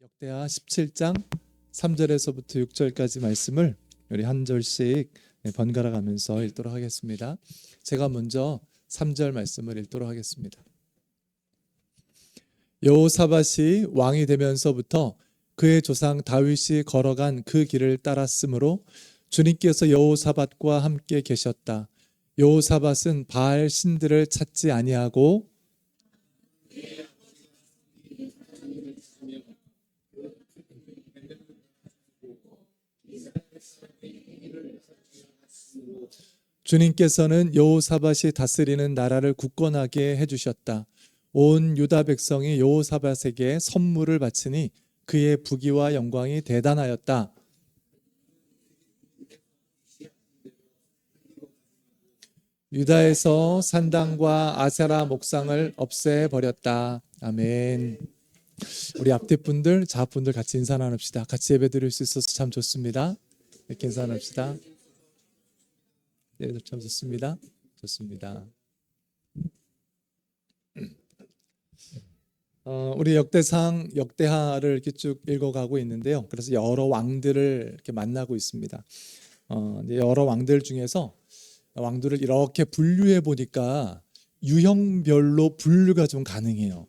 역대하 17장 3절에서부터 6절까지 말씀을 우리 한 절씩 번갈아 가면서 읽도록 하겠습니다. 제가 먼저 3절 말씀을 읽도록 하겠습니다. 여호사밧이 왕이 되면서부터 그의 조상 다윗이 걸어간 그 길을 따랐으므로 주님께서 여호사밧과 함께 계셨다. 여호사밧은 바알 신들을 찾지 아니하고 주님께서는 여호사밧이 다스리는 나라를 굳건하게 해주셨다. 온 유다 백성이 여호사밧에게 선물을 바치니 그의 부귀와 영광이 대단하였다. 유다에서 산당과 아세라 목상을 없애버렸다. 아멘. 우리 앞뒤 분들, 좌분들 같이 인사 나눕시다. 같이 예배 드릴 수 있어서 참 좋습니다. 이렇게 인사 나눕시다. 네, 참 좋습니다. 좋습니다. 우리 역대상, 역대하를 이렇게 쭉 읽어가고 있는데요. 그래서 여러 왕들을 이렇게 만나고 있습니다. 여러 왕들 중에서 왕들을 이렇게 분류해 보니까 유형별로 분류가 좀 가능해요.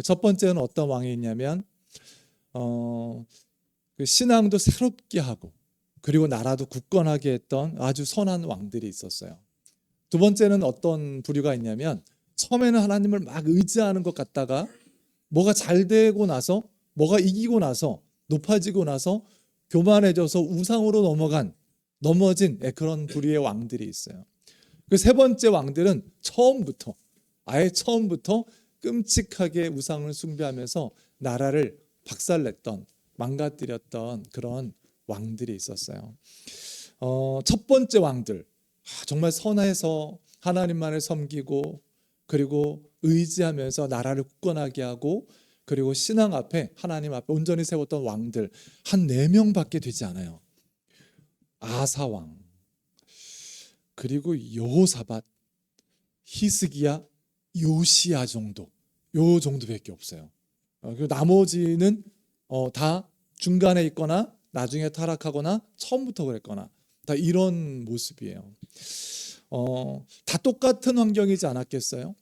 첫 번째는 어떤 왕이 있냐면 그 신앙도 새롭게 하고 그리고 나라도 굳건하게 했던 아주 선한 왕들이 있었어요. 두 번째는 어떤 부류가 있냐면 처음에는 하나님을 막 의지하는 것 같다가 뭐가 잘 되고 나서 뭐가 이기고 나서 높아지고 나서 교만해져서 우상으로 넘어진 그런 부류의 왕들이 있어요. 그 세 번째 왕들은 아예 처음부터 끔찍하게 우상을 숭배하면서 나라를 박살냈던 망가뜨렸던 그런 왕들이 있었어요. 첫 번째 왕들 정말 선해서 하나님만을 섬기고 그리고 의지하면서 나라를 굳건하게 하고 그리고 신앙 앞에 하나님 앞에 온전히 세웠던 왕들 한 4명밖에 되지 않아요. 아사왕 그리고 여호사밧, 히스기야, 요시야 요 정도밖에 없어요. 그리고 나머지는 다 중간에 있거나 나중에 타락하거나 처음부터 그랬거나 다 이런 모습이에요. 다 똑같은 환경이지 않았겠어요?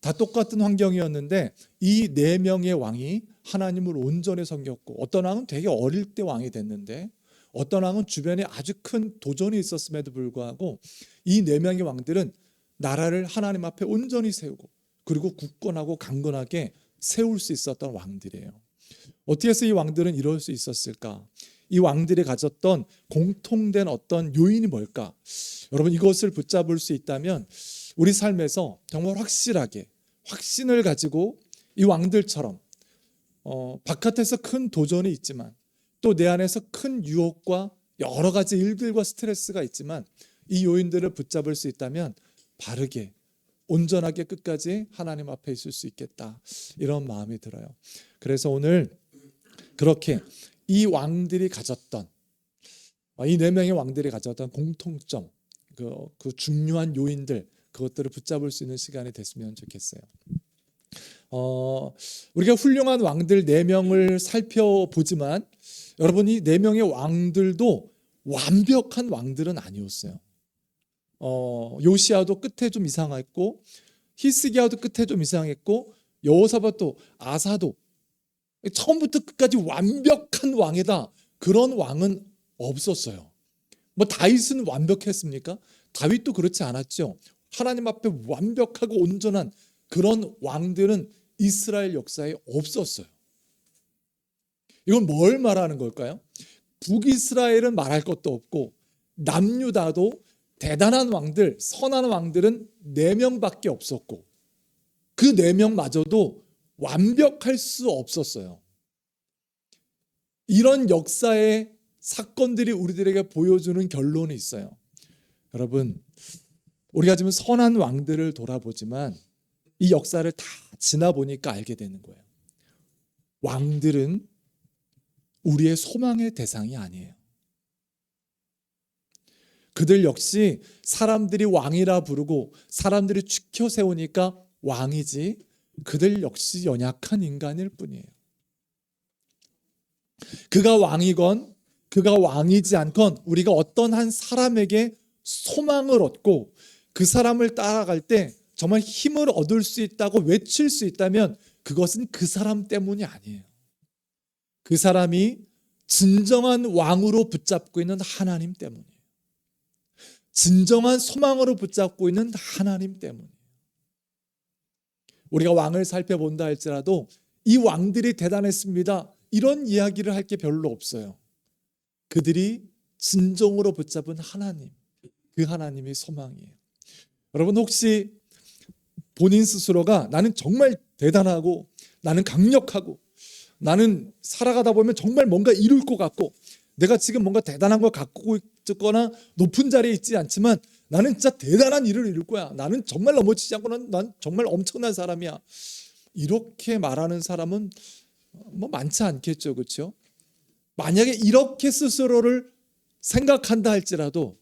다 똑같은 환경이었는데 이 4명의 왕이 하나님을 온전히 섬겼고 어떤 왕은 되게 어릴 때 왕이 됐는데 어떤 왕은 주변에 아주 큰 도전이 있었음에도 불구하고 이 4명의 왕들은 나라를 하나님 앞에 온전히 세우고 그리고 굳건하고 강건하게 세울 수 있었던 왕들이에요. 어떻게 해서 이 왕들은 이럴 수 있었을까? 이 왕들이 가졌던 공통된 어떤 요인이 뭘까? 여러분 이것을 붙잡을 수 있다면 우리 삶에서 정말 확실하게 확신을 가지고 이 왕들처럼 바깥에서 큰 도전이 있지만 또 내 안에서 큰 유혹과 여러 가지 일들과 스트레스가 있지만 이 요인들을 붙잡을 수 있다면 바르게 온전하게 끝까지 하나님 앞에 있을 수 있겠다 이런 마음이 들어요. 그래서 오늘 그렇게 이 왕들이 가졌던 이 4명의 왕들이 가졌던 공통점 그 중요한 요인들 그것들을 붙잡을 수 있는 시간이 됐으면 좋겠어요. 우리가 훌륭한 왕들 4명을 살펴보지만 여러분 이 4명의 왕들도 완벽한 왕들은 아니었어요. 요시야도 끝에 좀 이상했고 히스기야도 끝에 좀 이상했고 여호사밧도 아사도 처음부터 끝까지 완벽한 왕이다 그런 왕은 없었어요. 뭐 다윗은 완벽했습니까? 다윗도 그렇지 않았죠. 하나님 앞에 완벽하고 온전한 그런 왕들은 이스라엘 역사에 없었어요. 이건 뭘 말하는 걸까요? 북이스라엘은 말할 것도 없고 남유다도 대단한 왕들, 선한 왕들은 4명밖에 없었고 그 4명마저도 완벽할 수 없었어요. 이런 역사의 사건들이 우리들에게 보여주는 결론이 있어요. 여러분 우리가 지금 선한 왕들을 돌아보지만 이 역사를 다 지나보니까 알게 되는 거예요. 왕들은 우리의 소망의 대상이 아니에요. 그들 역시 사람들이 왕이라 부르고 사람들이 지켜 세우니까 왕이지 그들 역시 연약한 인간일 뿐이에요. 그가 왕이건 그가 왕이지 않건 우리가 어떤 한 사람에게 소망을 얻고 그 사람을 따라갈 때 정말 힘을 얻을 수 있다고 외칠 수 있다면 그것은 그 사람 때문이 아니에요. 그 사람이 진정한 왕으로 붙잡고 있는 하나님 때문이에요. 진정한 소망으로 붙잡고 있는 하나님 때문이에요. 우리가 왕을 살펴본다 할지라도 이 왕들이 대단했습니다, 이런 이야기를 할 게 별로 없어요. 그들이 진정으로 붙잡은 하나님, 그 하나님이 소망이에요. 여러분, 혹시 본인 스스로가 나는 정말 대단하고 나는 강력하고 나는 살아가다 보면 정말 뭔가 이룰 것 같고 내가 지금 뭔가 대단한 걸 갖고 있거나 높은 자리에 있지 않지만 나는 진짜 대단한 일을 이룰 거야, 나는 정말 넘어지지 않고 난 정말 엄청난 사람이야, 이렇게 말하는 사람은 뭐 많지 않겠죠, 그렇죠? 만약에 이렇게 스스로를 생각한다 할지라도,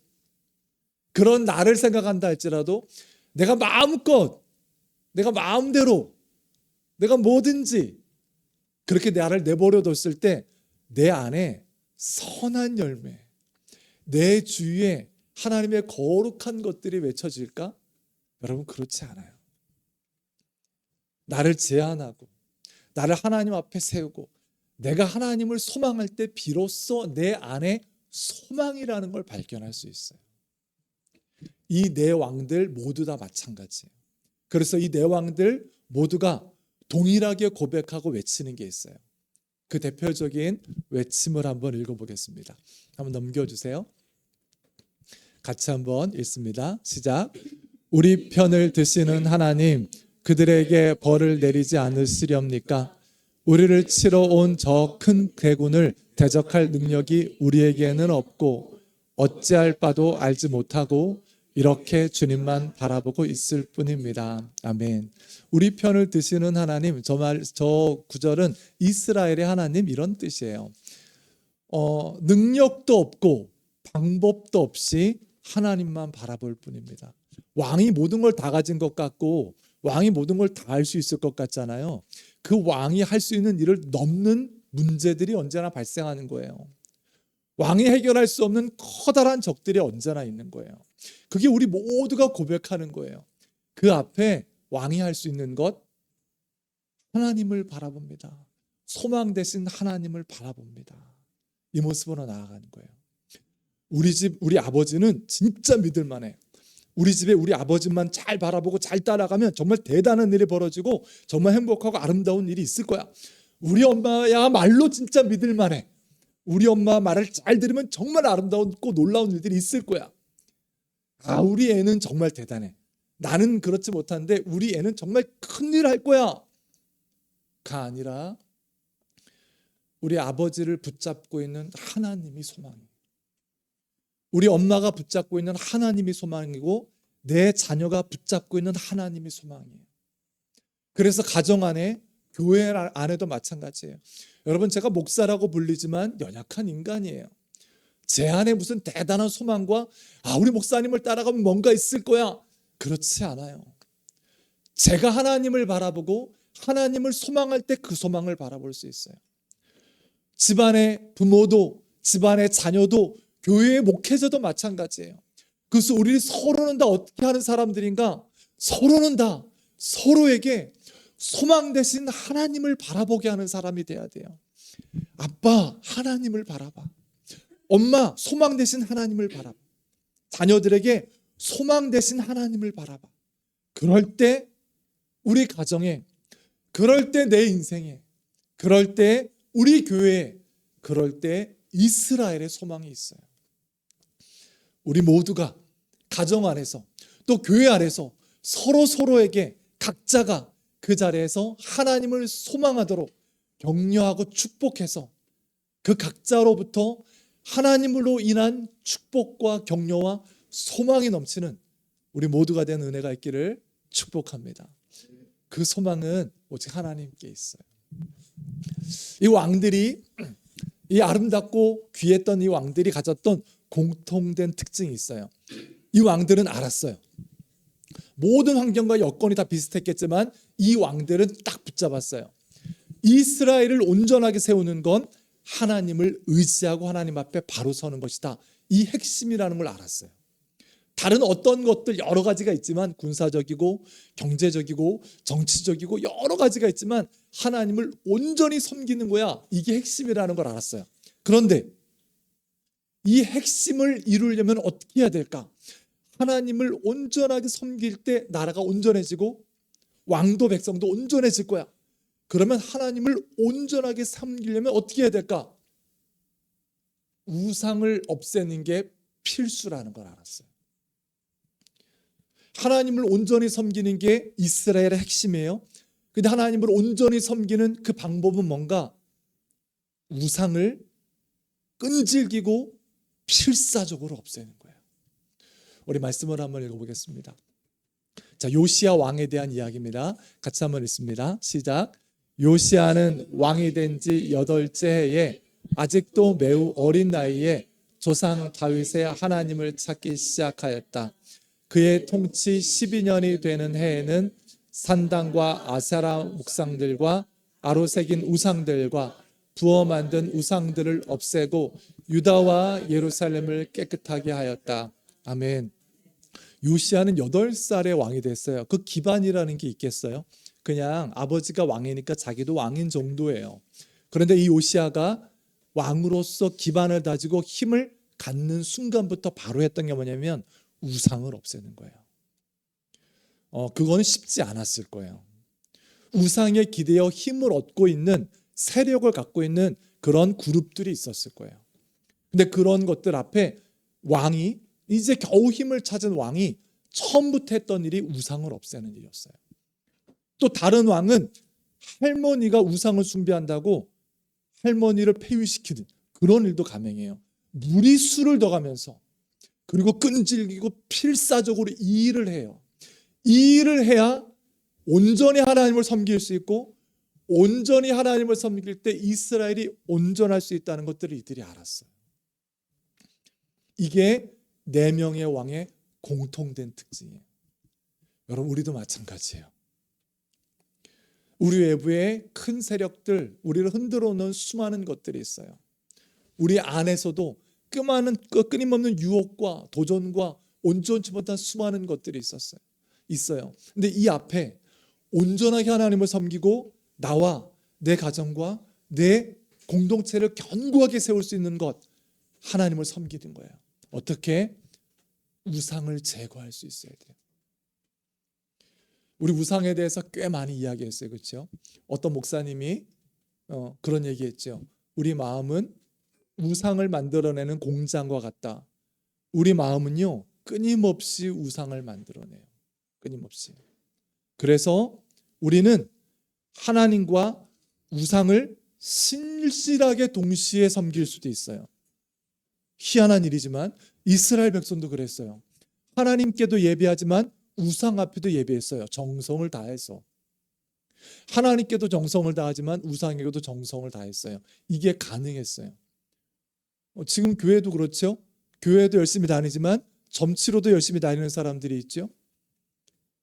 그런 나를 생각한다 할지라도 내가 마음껏, 내가 마음대로, 내가 뭐든지 그렇게 나를 내버려 뒀을 때 내 안에 선한 열매, 내 주위에 하나님의 거룩한 것들이 외쳐질까? 여러분, 그렇지 않아요. 나를 제한하고 나를 하나님 앞에 세우고 내가 하나님을 소망할 때 비로소 내 안에 소망이라는 걸 발견할 수 있어요. 이 네 왕들 모두 다 마찬가지예요. 그래서 이 네 왕들 모두가 동일하게 고백하고 외치는 게 있어요. 그 대표적인 외침을 한번 읽어보겠습니다. 한번 넘겨주세요. 같이 한번 읽습니다. 시작. 우리 편을 드시는 하나님, 그들에게 벌을 내리지 않으시렵니까? 우리를 치러 온 저 큰 대군을 대적할 능력이 우리에게는 없고 어찌할 바도 알지 못하고 이렇게 주님만 바라보고 있을 뿐입니다. 아멘. 우리 편을 드시는 하나님, 저 구절은 이스라엘의 하나님, 이런 뜻이에요. 능력도 없고 방법도 없이 하나님만 바라볼 뿐입니다. 왕이 모든 걸 다 가진 것 같고 왕이 모든 걸 다 할 수 있을 것 같잖아요. 그 왕이 할 수 있는 일을 넘는 문제들이 언제나 발생하는 거예요. 왕이 해결할 수 없는 커다란 적들이 언제나 있는 거예요. 그게 우리 모두가 고백하는 거예요. 그 앞에 왕이 할 수 있는 것, 하나님을 바라봅니다. 소망 되신 하나님을 바라봅니다. 이 모습으로 나아가는 거예요. 우리 아버지는 진짜 믿을만해. 우리 집에 우리 아버지만 잘 바라보고 잘 따라가면 정말 대단한 일이 벌어지고 정말 행복하고 아름다운 일이 있을 거야. 우리 엄마야말로 진짜 믿을만해. 우리 엄마 말을 잘 들으면 정말 아름다웠고 놀라운 일들이 있을 거야. 아, 우리 애는 정말 대단해. 나는 그렇지 못한데 우리 애는 정말 큰일 할 거야. 가 아니라 우리 아버지를 붙잡고 있는 하나님이 소망이에요. 우리 엄마가 붙잡고 있는 하나님이 소망이고 내 자녀가 붙잡고 있는 하나님이 소망이에요. 그래서 가정 안에, 교회 안에도 마찬가지예요. 여러분, 제가 목사라고 불리지만 연약한 인간이에요. 제 안에 무슨 대단한 소망과 우리 목사님을 따라가면 뭔가 있을 거야, 그렇지 않아요. 제가 하나님을 바라보고 하나님을 소망할 때 그 소망을 바라볼 수 있어요. 집안의 부모도, 집안의 자녀도, 교회의 목회자도 마찬가지예요. 그래서 우리 서로는 다 어떻게 하는 사람들인가? 서로는 다 서로에게 소망 대신 하나님을 바라보게 하는 사람이 돼야 돼요. 아빠, 하나님을 바라봐. 엄마, 소망 대신 하나님을 바라봐. 자녀들에게 소망 대신 하나님을 바라봐. 그럴 때 우리 가정에, 그럴 때 내 인생에, 그럴 때 우리 교회에, 그럴 때 이스라엘의 소망이 있어요. 우리 모두가 가정 안에서 또 교회 안에서 서로에게 각자가 그 자리에서 하나님을 소망하도록 격려하고 축복해서 그 각자로부터 하나님으로 인한 축복과 격려와 소망이 넘치는 우리 모두가 된 은혜가 있기를 축복합니다. 그 소망은 오직 하나님께 있어요. 이 왕들이, 이 아름답고 귀했던 이 왕들이 가졌던 공통된 특징이 있어요. 이 왕들은 알았어요. 모든 환경과 여건이 다 비슷했겠지만 이 왕들은 딱 붙잡았어요. 이스라엘을 온전하게 세우는 건 하나님을 의지하고 하나님 앞에 바로 서는 것이다. 이 핵심이라는 걸 알았어요. 다른 어떤 것들 여러 가지가 있지만, 군사적이고 경제적이고 정치적이고 여러 가지가 있지만 하나님을 온전히 섬기는 거야. 이게 핵심이라는 걸 알았어요. 그런데 이 핵심을 이루려면 어떻게 해야 될까? 하나님을 온전하게 섬길 때 나라가 온전해지고 왕도 백성도 온전해질 거야. 그러면 하나님을 온전하게 섬기려면 어떻게 해야 될까? 우상을 없애는 게 필수라는 걸 알았어요. 하나님을 온전히 섬기는 게 이스라엘의 핵심이에요. 근데 하나님을 온전히 섬기는 그 방법은 뭔가? 우상을 끈질기고 필사적으로 없애는 거예요. 우리 말씀을 한번 읽어보겠습니다. 자, 요시야 왕에 대한 이야기입니다. 같이 한번 읽습니다. 시작. 요시야는 왕이 된 지 8째 해에 아직도 매우 어린 나이에 조상 다윗의 하나님을 찾기 시작하였다. 그의 통치 12년이 되는 해에는 산당과 아세라 목상들과 아로 새긴 우상들과 부어 만든 우상들을 없애고 유다와 예루살렘을 깨끗하게 하였다. 아멘. 요시야는 8살의 왕이 됐어요. 그 기반이라는 게 있겠어요? 그냥 아버지가 왕이니까 자기도 왕인 정도예요. 그런데 이 요시야가 왕으로서 기반을 다지고 힘을 갖는 순간부터 바로 했던 게 뭐냐면 우상을 없애는 거예요. 그거는 쉽지 않았을 거예요. 우상에 기대어 힘을 얻고 있는, 세력을 갖고 있는 그런 그룹들이 있었을 거예요. 근데 그런 것들 앞에 왕이, 이제 겨우 힘을 찾은 왕이 처음부터 했던 일이 우상을 없애는 일이었어요. 또 다른 왕은 할머니가 우상을 숭배한다고 할머니를 폐위시키는 그런 일도 감행해요. 무리수를 둬가면서, 그리고 끈질기고 필사적으로 이 일을 해요. 이 일을 해야 온전히 하나님을 섬길 수 있고, 온전히 하나님을 섬길 때 이스라엘이 온전할 수 있다는 것들을 이들이 알았어요. 이게 4명의 왕의 공통된 특징이에요. 여러분, 우리도 마찬가지예요. 우리 외부에 큰 세력들, 우리를 흔들어 놓은 수많은 것들이 있어요. 우리 안에서도 끊임없는 유혹과 도전과 온전치 못한 수많은 것들이 있어요. 근데 이 앞에 온전하게 하나님을 섬기고 나와 내 가정과 내 공동체를 견고하게 세울 수 있는 것, 하나님을 섬기는 거예요. 어떻게? 우상을 제거할 수 있어야 돼요. 우리 우상에 대해서 꽤 많이 이야기했어요. 그렇죠? 어떤 목사님이 그런 얘기했죠. 우리 마음은 우상을 만들어내는 공장과 같다. 우리 마음은요, 끊임없이 우상을 만들어내요. 끊임없이. 그래서 우리는 하나님과 우상을 신실하게 동시에 섬길 수도 있어요. 희한한 일이지만 이스라엘 백성도 그랬어요. 하나님께도 예배하지만 우상 앞에도 예배했어요. 정성을 다해서. 하나님께도 정성을 다하지만 우상에게도 정성을 다했어요. 이게 가능했어요. 지금 교회도 그렇죠. 교회도 열심히 다니지만 점치로도 열심히 다니는 사람들이 있죠.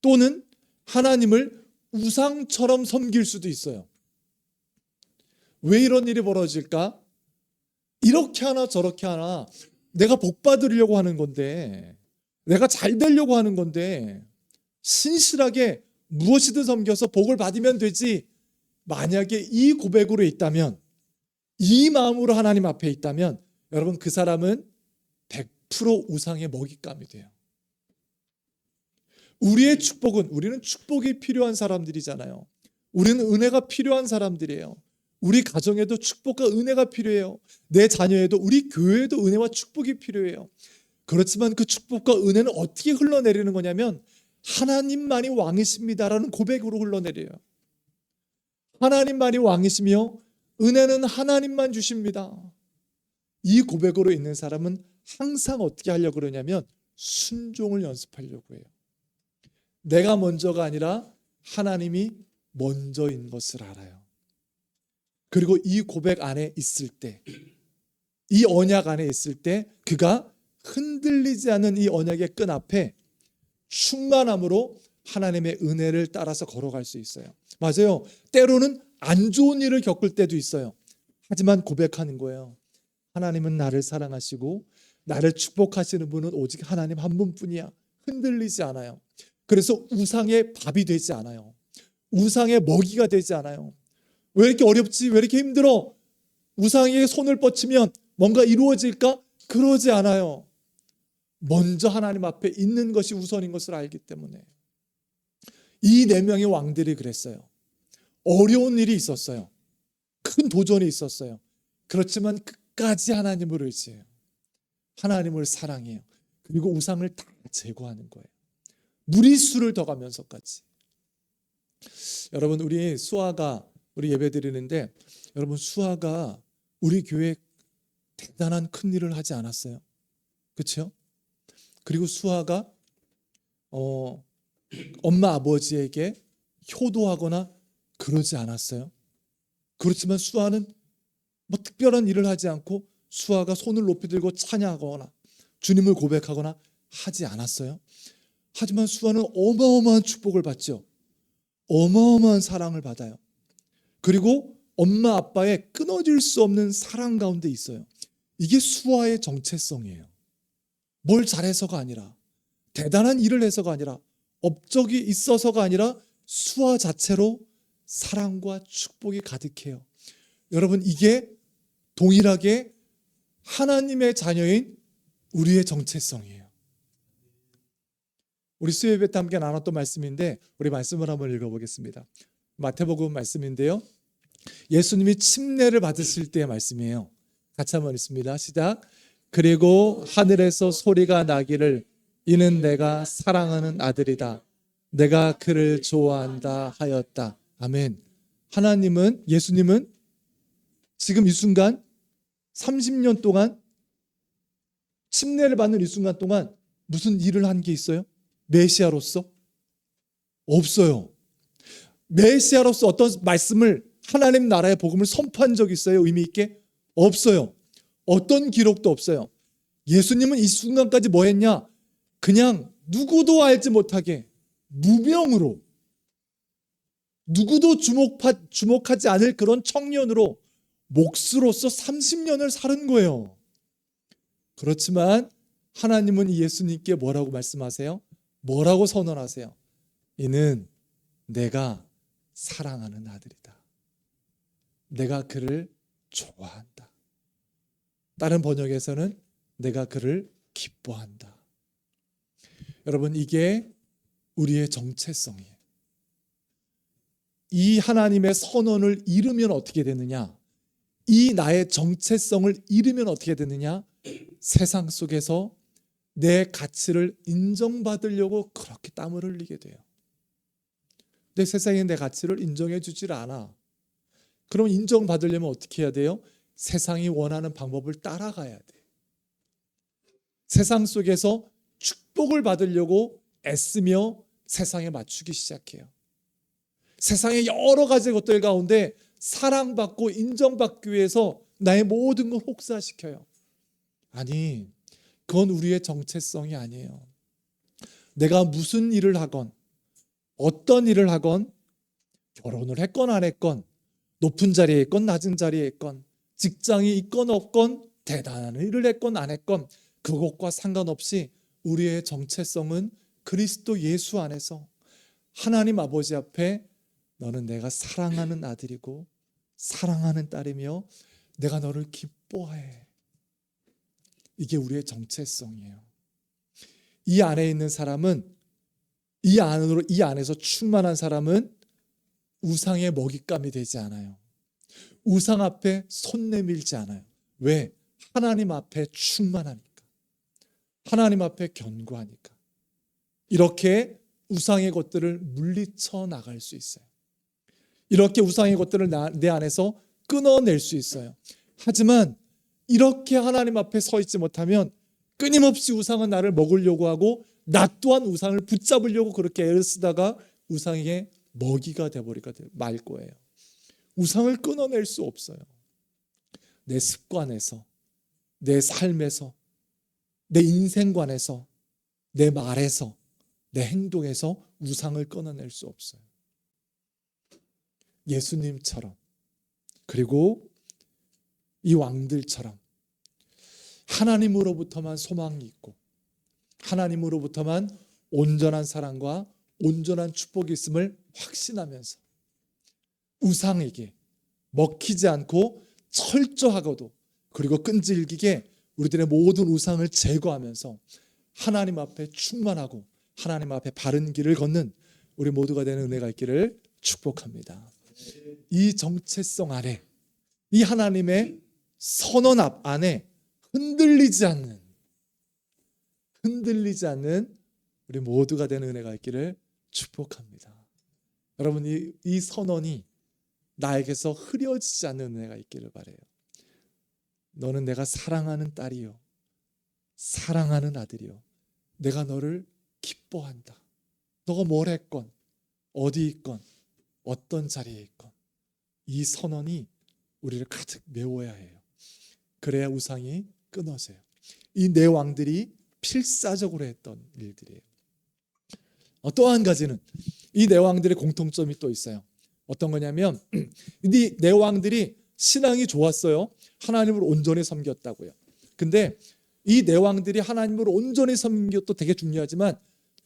또는 하나님을 우상처럼 섬길 수도 있어요. 왜 이런 일이 벌어질까? 이렇게 하나 저렇게 하나 내가 복 받으려고 하는 건데, 내가 잘 되려고 하는 건데, 신실하게 무엇이든 섬겨서 복을 받으면 되지. 만약에 이 고백으로 있다면, 이 마음으로 하나님 앞에 있다면, 여러분, 그 사람은 100% 우상의 먹잇감이 돼요. 우리의 축복은, 우리는 축복이 필요한 사람들이잖아요. 우리는 은혜가 필요한 사람들이에요. 우리 가정에도 축복과 은혜가 필요해요. 내 자녀에도, 우리 교회에도 은혜와 축복이 필요해요. 그렇지만 그 축복과 은혜는 어떻게 흘러내리는 거냐면 하나님만이 왕이십니다라는 고백으로 흘러내려요. 하나님만이 왕이시며 은혜는 하나님만 주십니다. 이 고백으로 있는 사람은 항상 어떻게 하려고 그러냐면 순종을 연습하려고 해요. 내가 먼저가 아니라 하나님이 먼저인 것을 알아요. 그리고 이 고백 안에 있을 때, 이 언약 안에 있을 때 그가 흔들리지 않는 이 언약의 끈 앞에 충만함으로 하나님의 은혜를 따라서 걸어갈 수 있어요. 맞아요. 때로는 안 좋은 일을 겪을 때도 있어요. 하지만 고백하는 거예요. 하나님은 나를 사랑하시고 나를 축복하시는 분은 오직 하나님 한 분뿐이야. 흔들리지 않아요. 그래서 우상의 밥이 되지 않아요. 우상의 먹이가 되지 않아요. 왜 이렇게 어렵지? 왜 이렇게 힘들어? 우상에게 손을 뻗치면 뭔가 이루어질까? 그러지 않아요. 먼저 하나님 앞에 있는 것이 우선인 것을 알기 때문에. 이 네 명의 왕들이 그랬어요. 어려운 일이 있었어요. 큰 도전이 있었어요. 그렇지만 끝까지 하나님을 의지해요. 하나님을 사랑해요. 그리고 우상을 다 제거하는 거예요. 무리수를 더 가면서까지. 여러분, 우리 예배 드리는데 여러분, 수아가 우리 교회에 대단한 큰 일을 하지 않았어요. 그렇죠? 그리고 수아가 엄마 아버지에게 효도하거나 그러지 않았어요. 그렇지만 수아는 뭐 특별한 일을 하지 않고 수아가 손을 높이 들고 찬양하거나 주님을 고백하거나 하지 않았어요. 하지만 수아는 어마어마한 축복을 받죠. 어마어마한 사랑을 받아요. 그리고 엄마 아빠의 끊어질 수 없는 사랑 가운데 있어요. 이게 수아의 정체성이에요. 뭘 잘해서가 아니라, 대단한 일을 해서가 아니라, 업적이 있어서가 아니라 수아 자체로 사랑과 축복이 가득해요. 여러분, 이게 동일하게 하나님의 자녀인 우리의 정체성이에요. 우리 수요예배 때 함께 나눴던 말씀인데 우리 말씀을 한번 읽어보겠습니다. 마태복음 말씀인데요, 예수님이 침례를 받으실 때의 말씀이에요. 같이 한번 읽습니다. 시작. 그리고 하늘에서 소리가 나기를 이는 내가 사랑하는 아들이다. 내가 그를 좋아한다 하였다. 아멘. 예수님은 지금 이 순간 30년 동안 침례를 받는 이 순간 동안 무슨 일을 한 게 있어요? 메시아로서? 없어요. 메시아로서 어떤 말씀을, 하나님 나라의 복음을 선포한 적이 있어요? 의미 있게? 없어요. 어떤 기록도 없어요. 예수님은 이 순간까지 뭐 했냐? 그냥 누구도 알지 못하게 무명으로, 누구도 주목하지 않을 그런 청년으로 몫으로서 30년을 살은 거예요. 그렇지만 하나님은 이 예수님께 뭐라고 말씀하세요? 뭐라고 선언하세요? 이는 내가 사랑하는 아들이다. 내가 그를 좋아한다. 다른 번역에서는 내가 그를 기뻐한다. 여러분, 이게 우리의 정체성이에요. 이 하나님의 선언을 잃으면 어떻게 되느냐? 이 나의 정체성을 잃으면 어떻게 되느냐? 세상 속에서 내 가치를 인정받으려고 그렇게 땀을 흘리게 돼요. 근데 세상에 내 가치를 인정해 주질 않아. 그럼 인정받으려면 어떻게 해야 돼요? 세상이 원하는 방법을 따라가야 돼. 세상 속에서 축복을 받으려고 애쓰며 세상에 맞추기 시작해요. 세상의 여러 가지 것들 가운데 사랑받고 인정받기 위해서 나의 모든 걸 혹사시켜요. 아니, 그건 우리의 정체성이 아니에요. 내가 무슨 일을 하건, 어떤 일을 하건, 결혼을 했건 안 했건, 높은 자리에 있건 낮은 자리에 있건, 직장이 있건 없건, 대단한 일을 했건 안 했건, 그것과 상관없이 우리의 정체성은 그리스도 예수 안에서 하나님 아버지 앞에 너는 내가 사랑하는 아들이고 사랑하는 딸이며 내가 너를 기뻐해. 이게 우리의 정체성이에요. 이 안에 있는 사람은, 이 안에서 충만한 사람은 우상의 먹잇감이 되지 않아요. 우상 앞에 손 내밀지 않아요. 왜? 하나님 앞에 충만하니까. 하나님 앞에 견고하니까. 이렇게 우상의 것들을 물리쳐 나갈 수 있어요. 이렇게 우상의 것들을 내 안에서 끊어낼 수 있어요. 하지만 이렇게 하나님 앞에 서 있지 못하면 끊임없이 우상은 나를 먹으려고 하고 나 또한 우상을 붙잡으려고 그렇게 애를 쓰다가 우상의 먹이가 되어버리게 말 거예요. 우상을 끊어낼 수 없어요. 내 습관에서, 내 삶에서, 내 인생관에서, 내 말에서, 내 행동에서 우상을 끊어낼 수 없어요. 예수님처럼, 그리고 이 왕들처럼 하나님으로부터만 소망이 있고 하나님으로부터만 온전한 사랑과 온전한 축복이 있음을 확신하면서 우상에게 먹히지 않고 철저하고도 그리고 끈질기게 우리들의 모든 우상을 제거하면서 하나님 앞에 충만하고 하나님 앞에 바른 길을 걷는 우리 모두가 되는 은혜가 있기를 축복합니다. 이 정체성 안에 이 하나님의 선언 안에 흔들리지 않는 우리 모두가 되는 은혜가 있기를 축복합니다. 여러분 이 선언이 나에게서 흐려지지 않는 은혜가 있기를 바라요. 너는 내가 사랑하는 딸이요 사랑하는 아들이요 내가 너를 기뻐한다. 너가 뭘 했건 어디 있건 어떤 자리에 있건 이 선언이 우리를 가득 메워야 해요. 그래야 우상이 끊어져요. 이 네 왕들이 필사적으로 했던 일들이에요. 또 한 가지는 이 네 왕들의 공통점이 또 있어요. 어떤 거냐면 이 네 왕들이 신앙이 좋았어요. 하나님을 온전히 섬겼다고요. 근데 이 네 왕들이 하나님을 온전히 섬긴 것도 되게 중요하지만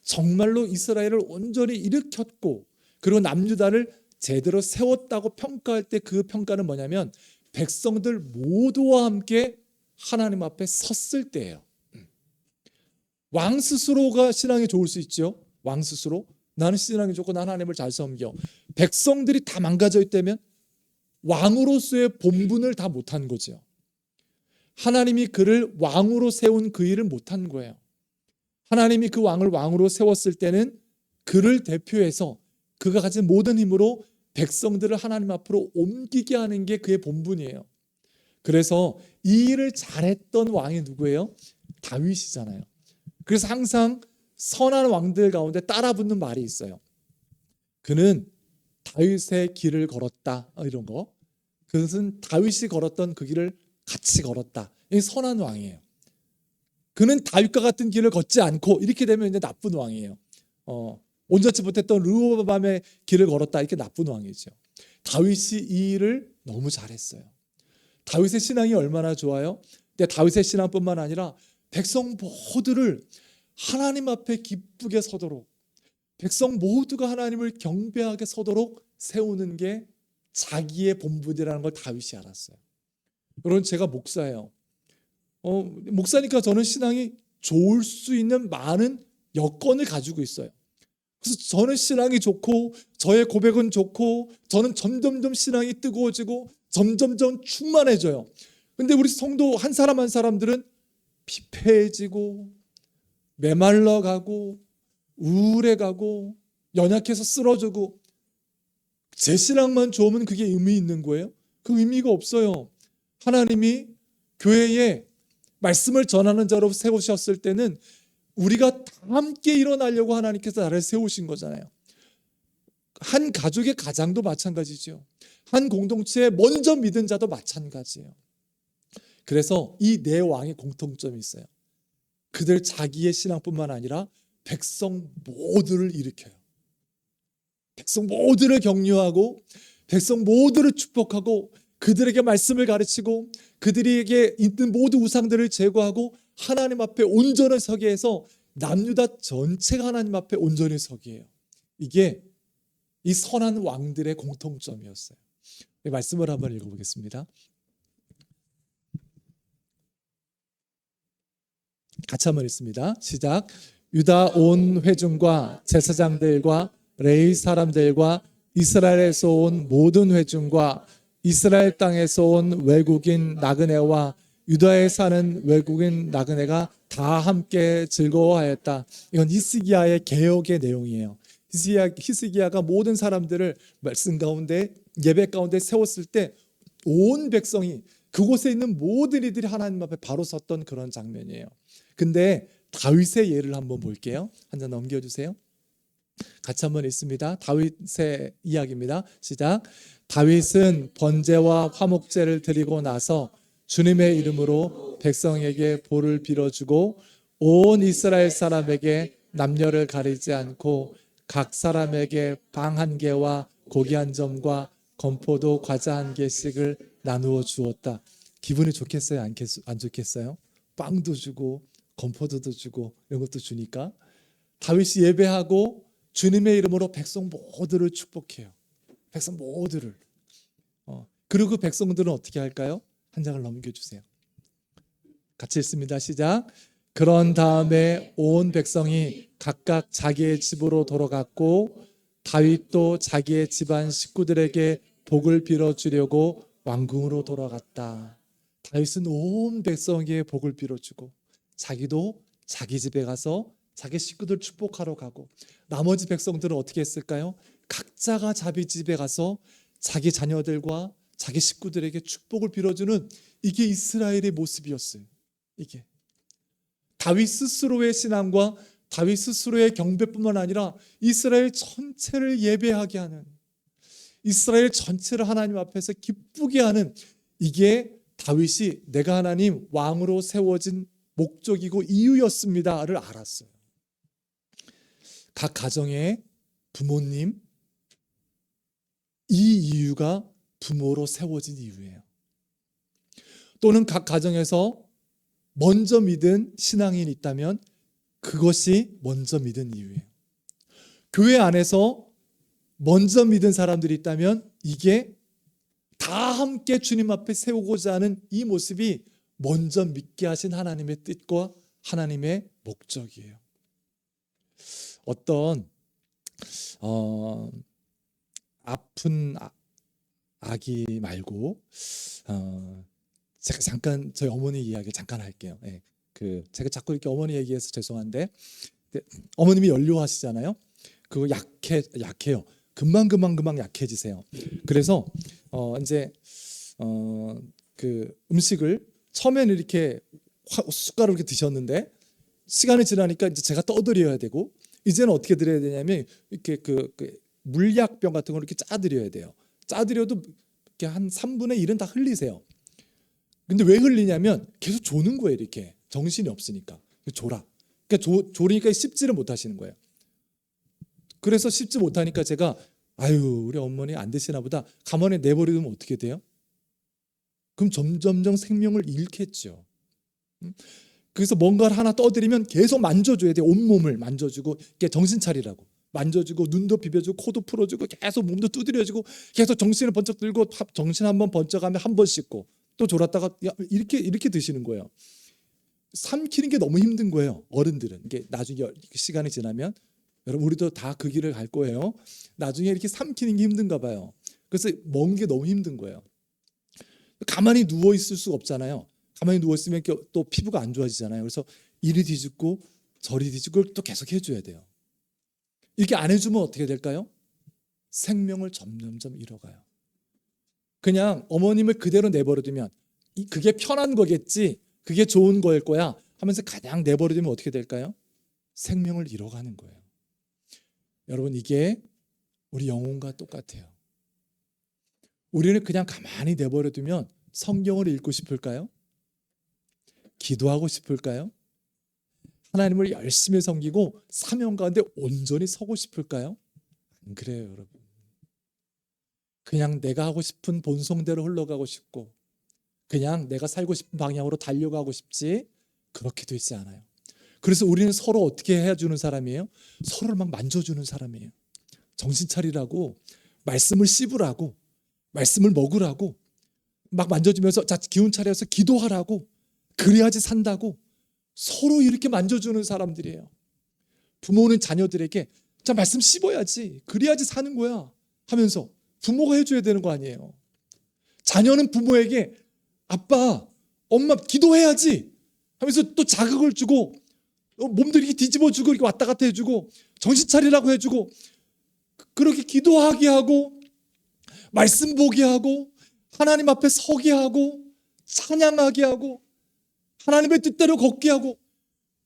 정말로 이스라엘을 온전히 일으켰고 그리고 남유다를 제대로 세웠다고 평가할 때 그 평가는 뭐냐면 백성들 모두와 함께 하나님 앞에 섰을 때예요. 왕 스스로가 신앙이 좋을 수 있죠. 왕 스스로 나는 신앙이 좋고 나는 하나님을 잘 섬겨. 백성들이 다 망가져 있다면 왕으로서의 본분을 다 못한 거죠. 하나님이 그를 왕으로 세운 그 일을 못한 거예요. 하나님이 그 왕을 왕으로 세웠을 때는 그를 대표해서 그가 가진 모든 힘으로 백성들을 하나님 앞으로 옮기게 하는 게 그의 본분이에요. 그래서 이 일을 잘했던 왕이 누구예요? 다윗이잖아요. 그래서 항상 선한 왕들 가운데 따라붙는 말이 있어요. 그는 다윗의 길을 걸었다 이런 거. 그것은 다윗이 걸었던 그 길을 같이 걸었다. 이 선한 왕이에요. 그는 다윗과 같은 길을 걷지 않고 이렇게 되면 이제 나쁜 왕이에요. 온전치 못했던 르호보암의 길을 걸었다 이렇게 나쁜 왕이죠. 다윗이 이 일을 너무 잘했어요. 다윗의 신앙이 얼마나 좋아요? 근데 다윗의 신앙뿐만 아니라 백성 모두를 하나님 앞에 기쁘게 서도록 백성 모두가 하나님을 경배하게 서도록 세우는 게 자기의 본분이라는 걸 다윗이 알았어요. 여러분 제가 목사예요. 목사니까 저는 신앙이 좋을 수 있는 많은 여건을 가지고 있어요. 그래서 저는 신앙이 좋고 저의 고백은 좋고 저는 점점점 신앙이 뜨거워지고 점점점 충만해져요. 근데 우리 성도 한 사람 한 사람들은 피폐해지고 메말라가고 우울해가고 연약해서 쓰러지고 제 신앙만 좋으면 그게 의미 있는 거예요? 그 의미가 없어요. 하나님이 교회에 말씀을 전하는 자로 세우셨을 때는 우리가 다 함께 일어나려고 하나님께서 나를 세우신 거잖아요. 한 가족의 가장도 마찬가지죠. 한 공동체에 먼저 믿은 자도 마찬가지예요. 그래서 이 네 왕의 공통점이 있어요. 그들 자기의 신앙뿐만 아니라 백성 모두를 일으켜요. 백성 모두를 격려하고 백성 모두를 축복하고 그들에게 말씀을 가르치고 그들에게 있는 모든 우상들을 제거하고 하나님 앞에 온전히 서게 해서 남유다 전체가 하나님 앞에 온전히 서게 해요. 이게 이 선한 왕들의 공통점이었어요. 말씀을 한번 읽어보겠습니다. 같이 한번 읽습니다. 시작. 유다 온 회중과 제사장들과 레위 사람들과 이스라엘에서 온 모든 회중과 이스라엘 땅에서 온 외국인 나그네와 유다에 사는 외국인 나그네가 다 함께 즐거워하였다. 이건 히스기야의 개혁의 내용이에요. 히스기야가 모든 사람들을 말씀 가운데 예배 가운데 세웠을 때 온 백성이 그곳에 있는 모든 이들이 하나님 앞에 바로 섰던 그런 장면이에요. 근데 다윗의 예를 한번 볼게요. 한 장 넘겨주세요. 같이 한번 읽습니다. 다윗의 이야기입니다. 시작. 다윗은 번제와 화목제를 드리고 나서 주님의 이름으로 백성에게 볼을 빌어주고 온 이스라엘 사람에게 남녀를 가리지 않고 각 사람에게 방 한 개와 고기 한 점과 건포도 과자 한 개씩을 나누어 주었다. 기분이 좋겠어요? 안 좋겠어요? 빵도 주고 건포도도 주고 이런 것도 주니까 다윗이 예배하고 주님의 이름으로 백성 모두를 축복해요. 백성 모두를. 그리고 그 백성들은 어떻게 할까요? 한 장을 넘겨주세요. 같이 읽습니다. 시작. 그런 다음에 온 백성이 각각 자기의 집으로 돌아갔고 다윗도 자기의 집안 식구들에게 복을 빌어주려고 왕궁으로 돌아갔다. 다윗은 온 백성에게 복을 빌어주고 자기도 자기 집에 가서 자기 식구들 축복하러 가고 나머지 백성들은 어떻게 했을까요? 각자가 자기 집에 가서 자기 자녀들과 자기 식구들에게 축복을 빌어주는 이게 이스라엘의 모습이었어요. 이게 다윗 스스로의 신앙과 다윗 스스로의 경배뿐만 아니라 이스라엘 전체를 예배하게 하는, 이스라엘 전체를 하나님 앞에서 기쁘게 하는, 이게 다윗이 내가 하나님 왕으로 세워진 목적이고 이유였습니다를 알았어요. 각 가정의 부모님, 이 이유가 부모로 세워진 이유예요. 또는 각 가정에서 먼저 믿은 신앙인이 있다면 그것이 먼저 믿은 이유예요. 교회 안에서 먼저 믿은 사람들이 있다면 이게 다 함께 주님 앞에 세우고자 하는 이 모습이 먼저 믿게 하신 하나님의 뜻과 하나님의 목적이에요. 어떤 아픈 아기 말고 제가 잠깐 저희 어머니 이야기 잠깐 할게요. 예. 제가 자꾸 이렇게 어머니 얘기해서 죄송한데 어머님이 연료하시잖아요. 그거 약해요. 금방 약해지세요. 그래서 이제 그 음식을 처음에는 이렇게 숟가락으로 이렇게 드셨는데 시간이 지나니까 이제 제가 떠드려야 되고 이제는 어떻게 드려야 되냐면 이렇게 그 물약병 같은 걸 이렇게 짜드려야 돼요. 짜드려도 이렇게 한 3분의 1은 다 흘리세요. 근데 왜 흘리냐면 계속 조는 거예요. 이렇게 정신이 없으니까 졸아. 그러니까 졸으니까 씹지를 못하시는 거예요. 그래서 씹지 못하니까 제가 아유 우리 어머니 안 드시나 보다 가만히 내버려두면 어떻게 돼요? 그럼 점점점 생명을 잃겠죠. 그래서 뭔가를 하나 떠드리면 계속 만져줘야 돼요. 온몸을 만져주고 정신 차리라고 만져주고 눈도 비벼주고 코도 풀어주고 계속 몸도 두드려주고 계속 정신을 번쩍 들고 정신 한번 번쩍하면 한 번 씻고 또 졸았다가 이렇게 드시는 거예요. 삼키는 게 너무 힘든 거예요. 어른들은 이게 나중에 시간이 지나면 여러분 우리도 다 그 길을 갈 거예요. 나중에 이렇게 삼키는 게 힘든가 봐요. 그래서 먹는 게 너무 힘든 거예요. 가만히 누워 있을 수가 없잖아요. 가만히 누워 있으면 또 피부가 안 좋아지잖아요. 그래서 이리 뒤집고 저리 뒤집고 또 계속 해줘야 돼요. 이렇게 안 해주면 어떻게 될까요? 생명을 점점점 잃어가요. 그냥 어머님을 그대로 내버려두면 그게 편한 거겠지, 그게 좋은 거일 거야 하면서 그냥 내버려두면 어떻게 될까요? 생명을 잃어가는 거예요. 여러분 이게 우리 영혼과 똑같아요. 우리는 그냥 가만히 내버려두면 성경을 읽고 싶을까요? 기도하고 싶을까요? 하나님을 열심히 섬기고 사명 가운데 온전히 서고 싶을까요? 안 그래요, 여러분. 그냥 내가 하고 싶은 본성대로 흘러가고 싶고 그냥 내가 살고 싶은 방향으로 달려가고 싶지 그렇게 되지 않아요. 그래서 우리는 서로 어떻게 해주는 사람이에요? 서로를 막 만져주는 사람이에요. 정신 차리라고, 말씀을 씹으라고, 말씀을 먹으라고 막 만져주면서 자 기운 차려서 기도하라고, 그래야지 산다고 서로 이렇게 만져주는 사람들이에요. 부모는 자녀들에게 자 말씀 씹어야지 그래야지 사는 거야 하면서 부모가 해줘야 되는 거 아니에요. 자녀는 부모에게 아빠, 엄마 기도해야지 하면서 또 자극을 주고 몸도 이렇게 뒤집어주고 이렇게 왔다 갔다 해주고 정신 차리라고 해주고 그렇게 기도하게 하고 말씀 보게 하고 하나님 앞에 서게 하고 찬양하게 하고 하나님의 뜻대로 걷게 하고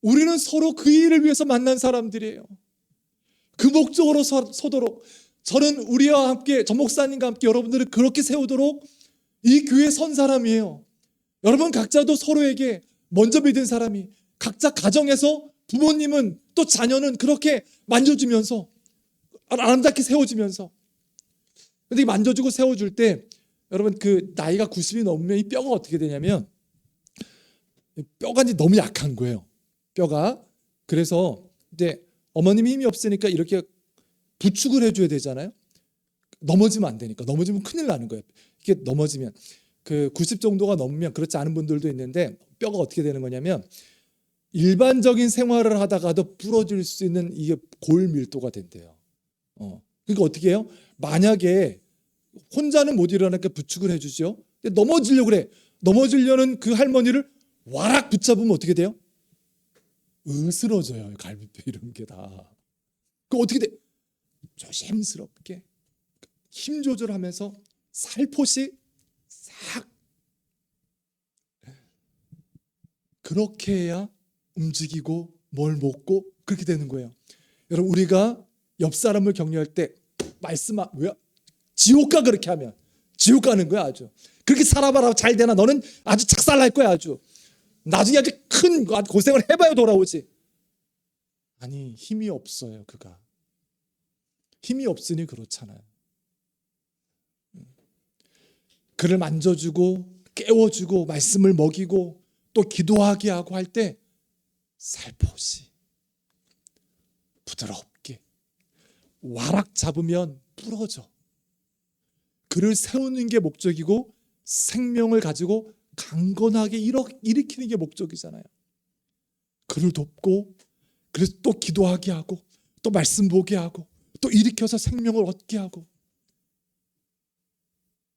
우리는 서로 그 일을 위해서 만난 사람들이에요. 그 목적으로 서도록 저는 우리와 함께 전 목사님과 함께 여러분들을 그렇게 세우도록 이 교회에 선 사람이에요. 여러분 각자도 서로에게 먼저 믿은 사람이 각자 가정에서 부모님은 또 자녀는 그렇게 만져주면서 아름답게 세워주면서 근데 만져주고 세워줄 때 여러분 그 나이가 90이 넘으면 이 뼈가 어떻게 되냐면 뼈가 이제 너무 약한 거예요. 뼈가. 그래서 이제 어머님이 힘이 없으니까 이렇게 부축을 해줘야 되잖아요. 넘어지면 안 되니까. 넘어지면 큰일 나는 거예요. 이게 넘어지면 그 90 정도가 넘으면, 그렇지 않은 분들도 있는데, 뼈가 어떻게 되는 거냐면 일반적인 생활을 하다가도 부러질 수 있는 이게 골 밀도가 된대요. 그러니까 어떻게 해요? 만약에 혼자는 못 일어나니까 부축을 해주죠. 근데 넘어지려고 그래. 넘어지려는 그 할머니를 와락 붙잡으면 어떻게 돼요? 으스러져요. 갈비뼈 이런 게 다. 그 어떻게 돼? 조심스럽게 힘 조절하면서 살포시 싹, 그렇게 해야 움직이고 뭘 먹고 그렇게 되는 거예요. 여러분, 우리가 옆 사람을 격려할 때 왜 지옥 가, 그렇게 하면 지옥 가는 거야. 아주 그렇게 살아봐라, 잘 되나, 너는 아주 착살날 거야. 아주 나중에 아주 큰 고생을 해봐야 돌아오지. 아니, 힘이 없어요. 그가 힘이 없으니 그렇잖아요. 그를 만져주고 깨워주고 말씀을 먹이고 또 기도하게 하고 할 때 살포시 부드럽게 와락 잡으면 부러져. 그를 세우는 게 목적이고 생명을 가지고 강건하게 일으키는 게 목적이잖아요. 그를 돕고, 그래서 또 기도하게 하고 또 말씀 보게 하고 또 일으켜서 생명을 얻게 하고,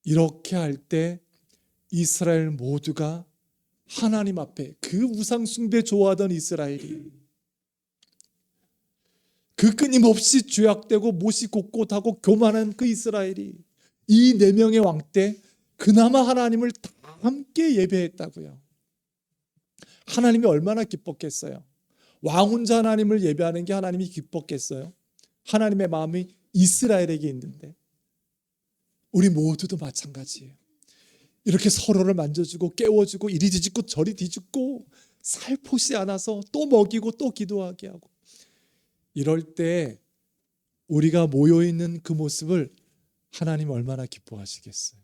이렇게 할 때 이스라엘 모두가 하나님 앞에, 그 우상 숭배 좋아하던 이스라엘이, 그 끊임없이 죄악되고 못이 곳곳하고 교만한 그 이스라엘이 이 4명의 왕 때 그나마 하나님을 다 함께 예배했다고요. 하나님이 얼마나 기뻤겠어요. 왕 혼자 하나님을 예배하는 게 하나님이 기뻤겠어요. 하나님의 마음이 이스라엘에게 있는데 우리 모두도 마찬가지예요. 이렇게 서로를 만져주고 깨워주고 이리 뒤집고 저리 뒤집고 살포시 안아서 또 먹이고 또 기도하게 하고, 이럴 때 우리가 모여있는 그 모습을 하나님 얼마나 기뻐하시겠어요.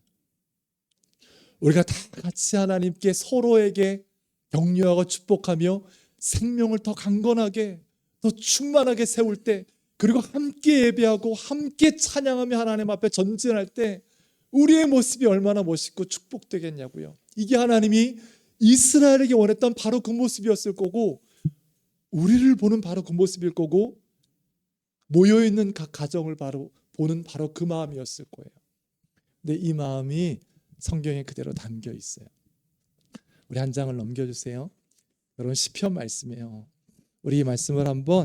우리가 다 같이 하나님께 서로에게 격려하고 축복하며 생명을 더 강건하게, 더 충만하게 세울 때, 그리고 함께 예배하고 함께 찬양하며 하나님 앞에 전진할 때 우리의 모습이 얼마나 멋있고 축복되겠냐고요. 이게 하나님이 이스라엘에게 원했던 바로 그 모습이었을 거고, 우리를 보는 바로 그 모습일 거고, 모여있는 각 가정을 보는 바로 그 마음이었을 거예요. 근데 이 마음이 성경에 그대로 담겨 있어요. 우리 한 장을 넘겨주세요. 여러분, 시편 말씀이에요. 우리 이 말씀을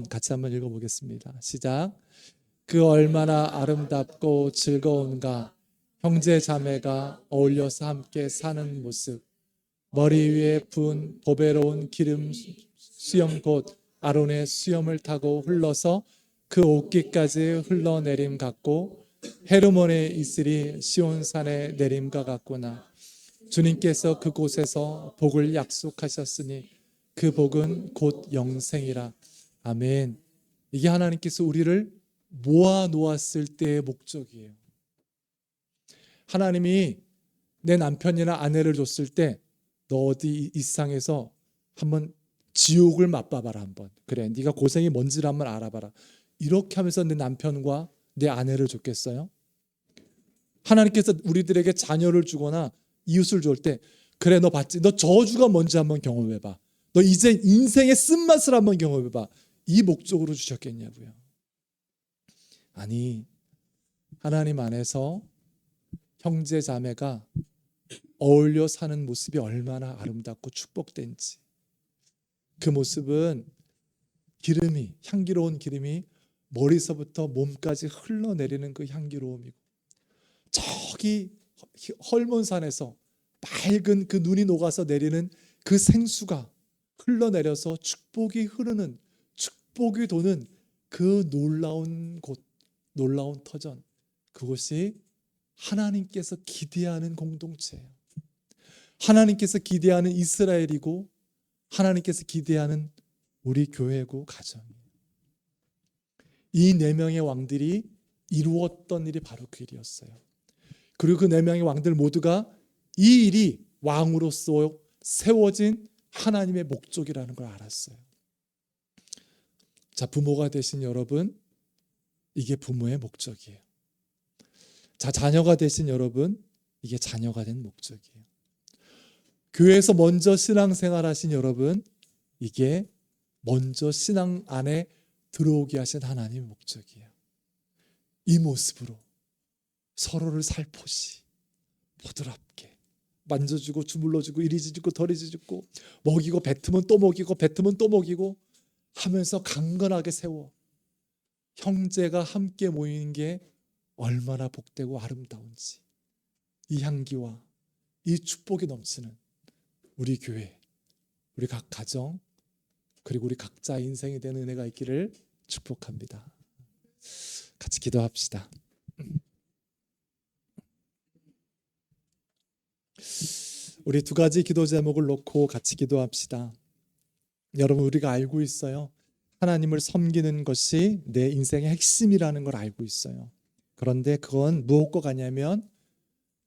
같이 한번 읽어보겠습니다. 시작. 그 얼마나 아름답고 즐거운가, 형제 자매가 어울려서 함께 사는 모습. 머리 위에 부은 보배로운 기름 수염, 곧 아론의 수염을 타고 흘러서 그 옷깃까지 흘러내림 같고, 헤르몬의 이슬이 시온산에 내림과 같구나. 주님께서 그곳에서 복을 약속하셨으니 그 복은 곧 영생이라. 아멘. 이게 하나님께서 우리를 모아 놓았을 때의 목적이에요. 하나님이 내 남편이나 아내를 줬을 때, 너 어디 이 세상에서 한번 지옥을 맛봐봐라. 한번 그래, 네가 고생이 뭔지를 한번 알아봐라. 이렇게 하면서 내 남편과 내 아내를 줬겠어요? 하나님께서 우리들에게 자녀를 주거나 이웃을 줄 때, 그래 너 봤지? 너 저주가 뭔지 한번 경험해봐. 너 이제 인생의 쓴맛을 한번 경험해봐. 이 목적으로 주셨겠냐고요. 아니, 하나님 안에서 형제 자매가 어울려 사는 모습이 얼마나 아름답고 축복된지, 그 모습은 향기로운 기름이 머리서부터 몸까지 흘러내리는 그 향기로움이고, 저기 헐몬산에서 맑은 그 눈이 녹아서 내리는 그 생수가 흘러내려서 축복이 흐르는, 축복이 도는 그 놀라운 곳, 놀라운 터전, 그곳이 하나님께서 기대하는 공동체예요. 하나님께서 기대하는 이스라엘이고, 하나님께서 기대하는 우리 교회고 가정이에요. 이 4명의 왕들이 이루었던 일이 바로 그 일이었어요. 그리고 그 네 명의 왕들 모두가 이 일이 왕으로서 세워진 하나님의 목적이라는 걸 알았어요. 자, 부모가 되신 여러분, 이게 부모의 목적이에요. 자, 자녀가 되신 여러분, 이게 자녀가 된 목적이에요. 교회에서 먼저 신앙생활 하신 여러분, 이게 먼저 신앙 안에 들어오게 하신 하나님의 목적이에요. 이 모습으로 서로를 살포시 보드랍게 만져주고 주물러주고 이리 짖고 저리 짖고 먹이고 뱉으면 또 먹이고 뱉으면 또 먹이고 하면서 강건하게 세워 형제가 함께 모이는 게 얼마나 복되고 아름다운지, 이 향기와 이 축복이 넘치는 우리 교회, 우리 각 가정, 그리고 우리 각자 인생이 되는 은혜가 있기를 축복합니다. 같이 기도합시다. 우리 두 가지 기도 제목을 놓고 같이 기도합시다. 여러분, 우리가 알고 있어요. 하나님을 섬기는 것이 내 인생의 핵심이라는 걸 알고 있어요. 그런데 그건 무엇과 같냐면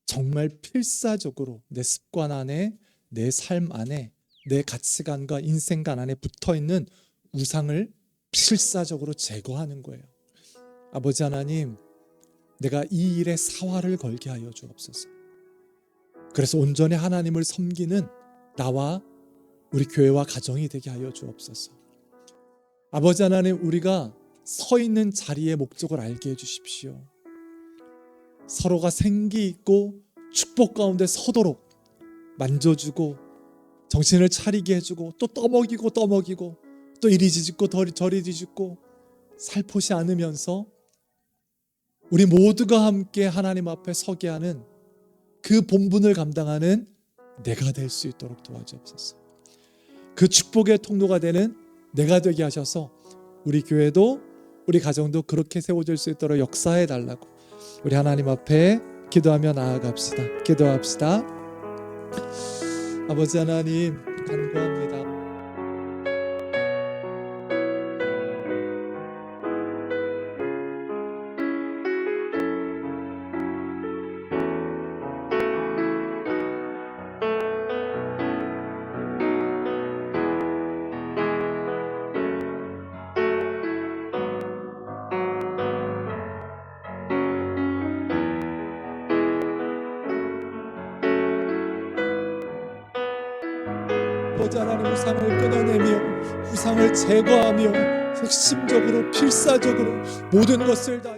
정말 필사적으로 내 습관 안에, 내 삶 안에, 내 가치관과 인생관 안에 붙어있는 우상을 필사적으로 제거하는 거예요. 아버지 하나님, 내가 이 일에 사활을 걸게 하여 주옵소서. 그래서 온전히 하나님을 섬기는 나와 우리 교회와 가정이 되게 하여 주옵소서. 아버지 하나님, 우리가 서 있는 자리의 목적을 알게 해주십시오. 서로가 생기 있고 축복 가운데 서도록 만져주고 정신을 차리게 해주고 또 떠먹이고 또 이리 뒤집고 저리 뒤집고 살포시 않으면서 우리 모두가 함께 하나님 앞에 서게 하는 그 본분을 감당하는 내가 될 수 있도록 도와주옵소서. 그 축복의 통로가 되는 내가 되게 하셔서 우리 교회도 우리 가정도 그렇게 세워질 수 있도록 역사해 달라고 우리 하나님 앞에 기도하며 나아갑시다. 기도합시다. 아버지 하나님, 간구합니다. 아버지 하나님, 우상을 끊어내며 우상을 제거하며 핵심적으로 필사적으로 모든 것을 다하여